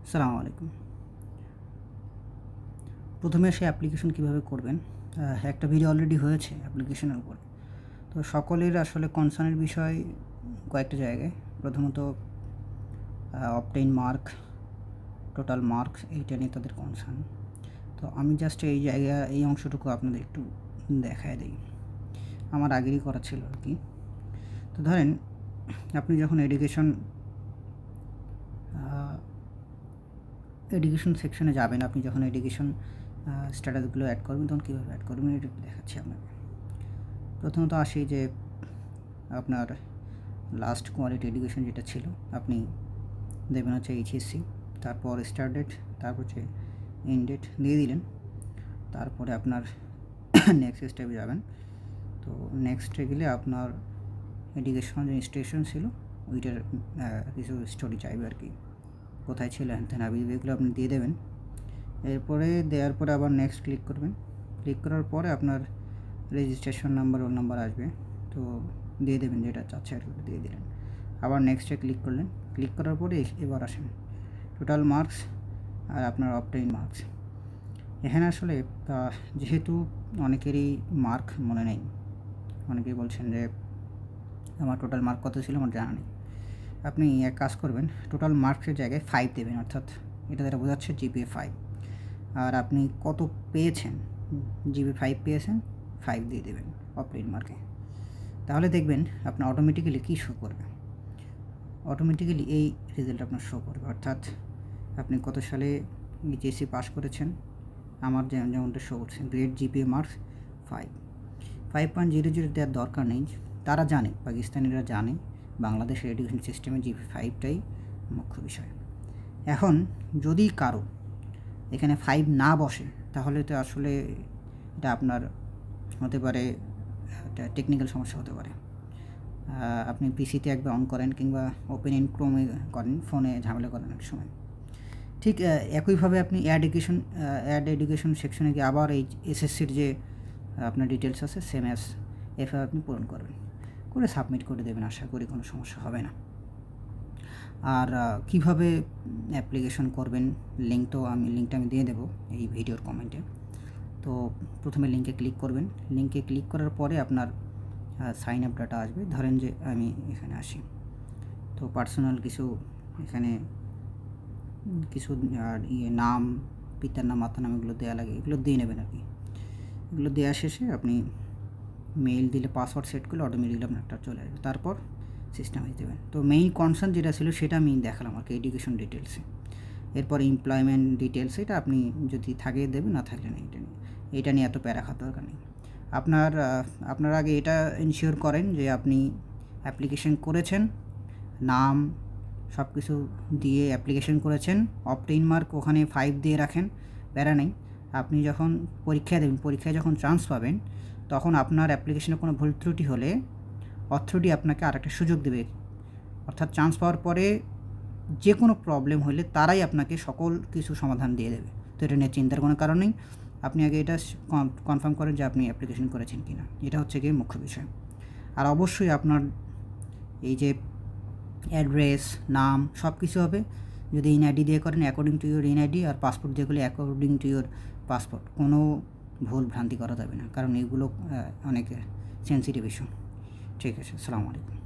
আসসালামু আলাইকুম। প্রথমে সে অ্যাপ্লিকেশন কীভাবে করবেন, একটা ভিডিও অলরেডি হয়েছে অ্যাপ্লিকেশনের উপরে। তো সকলের আসলে কনসার্নের বিষয় কয়েকটা জায়গায়। প্রথমত অবটেইন মার্ক, টোটাল মার্কস, এইটা নিয়ে তাদের কনসার্ন। তো আমি জাস্ট এই অংশটুকু আপনাদের একটু দেখায় দিই। আমার আগেরই করা ছিল আর কি। তো ধরেন আপনি যখন এডুকেশন সেকশনে যাবেন, আপনি যখন এডুকেশন স্ট্যাটাসগুলো অ্যাড করবেন তখন কীভাবে অ্যাড করবেন এটা দেখাচ্ছি আপনাকে। প্রথমত আসি যে আপনার লাস্ট কোয়ালিটি এডুকেশন যেটা ছিল আপনি দেবেন হচ্ছে এইচএসসি, তারপর স্টার্ট ডেট, তারপর হচ্ছে এন্ড ডেট দিয়ে দিলেন। তারপরে আপনার নেক্সট স্টেপে যাবেন। তো নেক্সটে গেলে আপনার এডুকেশন যে ইনস্টিটিউশন ছিল ওইটার কিছু স্টোরি চাইবে আর কি, কোথায় ছিল হ্যান এগুলো আপনি দিয়ে দেবেন। এরপরে দেওয়ার পরে আবার নেক্সট ক্লিক করবেন। ক্লিক করার পরে আপনার রেজিস্ট্রেশন নাম্বার, রোল নাম্বার আসবে, তো দিয়ে দেবেন যেটা চাচ্ছে আর দিয়ে দিলেন। আবার নেক্সটে ক্লিক করলেন। ক্লিক করার পরে এবার আসেন টোটাল মার্কস আর আপনার অবটেইন মার্কস। এখানে আসলে যেহেতু অনেকেরই মার্ক মনে নেই, অনেকেই বলছেন যে আমার টোটাল মার্ক কত ছিল আমার জানা নেই। আপনি এক কাজ করবেন, টোটাল মার্কসের জায়গায় 5 দেবেন, অর্থাৎ এটা দ্বারা বোঝাচ্ছে জিপিএ 5। আর আপনি কত পেয়েছেন, জিপিএ 5 পেয়েছেন, 5 দিয়ে দেবেন অবটেইন মার্কে। তাহলে দেখবেন আপনার অটোমেটিক্যালি কী শো করবে, অটোমেটিক্যালি এই রেজাল্ট আপনার শো করবে। অর্থাৎ আপনি কত সালে এইচএসসি পাস করেছেন, আমার যেমনটা শো করছে গ্রেড জিপিএ মার্কস 5.00 দেওয়ার দরকার নেই। তারা জানে, পাকিস্তানিরা জানে বাংলাদেশের এডুকেশন সিস্টেমে জিপি 5টাই মুখ্য বিষয়। এখন যদি কারো এখানে 5 না বসে তাহলে তো আসলে এটা আপনার হতে পারে একটা টেকনিক্যাল সমস্যা হতে পারে। আপনি পিসিতে একবার অন করেন কিংবা ওপেন ইন ক্রোমে করেন, ফোনে ঝামেলা করেন এক সময়। ঠিক একইভাবে আপনি অ্যাড এডুকেশন সেকশনে গিয়ে আবার এই এসএসসির যে আপনার ডিটেলস আছে সেম এভাবে আপনি পূরণ করবেন, করে সাবমিট করে দেবেন। আশা করি কোনো সমস্যা হবে না। আর কিভাবে অ্যাপ্লিকেশন করবেন লিঙ্কটা আমি দিয়ে দেবো এই ভিডিওর কমেন্টে। তো প্রথমে লিঙ্কে ক্লিক করবেন। লিঙ্কে ক্লিক করার পরে আপনার সাইন আপ ডাটা আসবে। ধরেন যে আমি এখানে আসি, তো পার্সোনাল কিছু এখানে কিছু নাম, পিতার নাম, মাতার নাম এগুলো দেওয়া লাগে, এগুলো দিয়ে নেবেন আর কি। এগুলো দেওয়া শেষে আপনি মেইল দিলে পাসওয়ার্ড সেট করলে অটোমেটিক্যালি আপনারটা চলে আসবে, তারপর সিস্টেমে দেবেন। তো মেইন কনসার্ন যেটা ছিল সেটা আমি দেখালাম আর কি এডুকেশন ডিটেলসে। এরপর এমপ্লয়মেন্ট ডিটেলস, এটা আপনি যদি থাকে দেবেন, না থাকলে না, এটা নিয়ে এত প্যারা খাওয়ার দরকার নেই। আপনার আগে এটা ইনশিওর করেন যে আপনি অ্যাপ্লিকেশন করেছেন, নাম সব কিছু দিয়ে অ্যাপ্লিকেশন করেছেন। অবটেইন মার্ক ওখানে 5 দিয়ে রাখেন, প্যারা নেই। আপনি যখন পরীক্ষা দেবেন, পরীক্ষায় যখন চান্স পাবেন, তখন আপনার অ্যাপ্লিকেশনে কোনো ভুল ত্রুটি হলে অথরিটি আপনাকে আরেকটা সুযোগ দেবে। অর্থাৎ চান্স পাওয়ার পরে যে কোনো প্রবলেম হলে তারাই আপনাকে সকল কিছু সমাধান দিয়ে দেবে। তো এটা নিয়ে চিন্তার কোনো কারণ নেই। আপনি আগে এটা কনফার্ম করেন যে আপনি অ্যাপ্লিকেশন করেছেন কি না, এটা হচ্ছে গিয়ে মুখ্য বিষয়। আর অবশ্যই আপনার এই যে অ্যাড্রেস, নাম সব কিছু হবে। যদি এনআইডি দিয়ে করেন অ্যাকর্ডিং টু ইউর এনআইডি, আর পাসপোর্ট দিয়ে করলে অ্যাকর্ডিং টু ইউর পাসপোর্ট। কোনো ভুল ভ্রান্তি করা যাবে না, কারণ এগুলো অনেক সেন্সিটিভ ইস্যু। ঠিক আছে, আসসালামু আলাইকুম।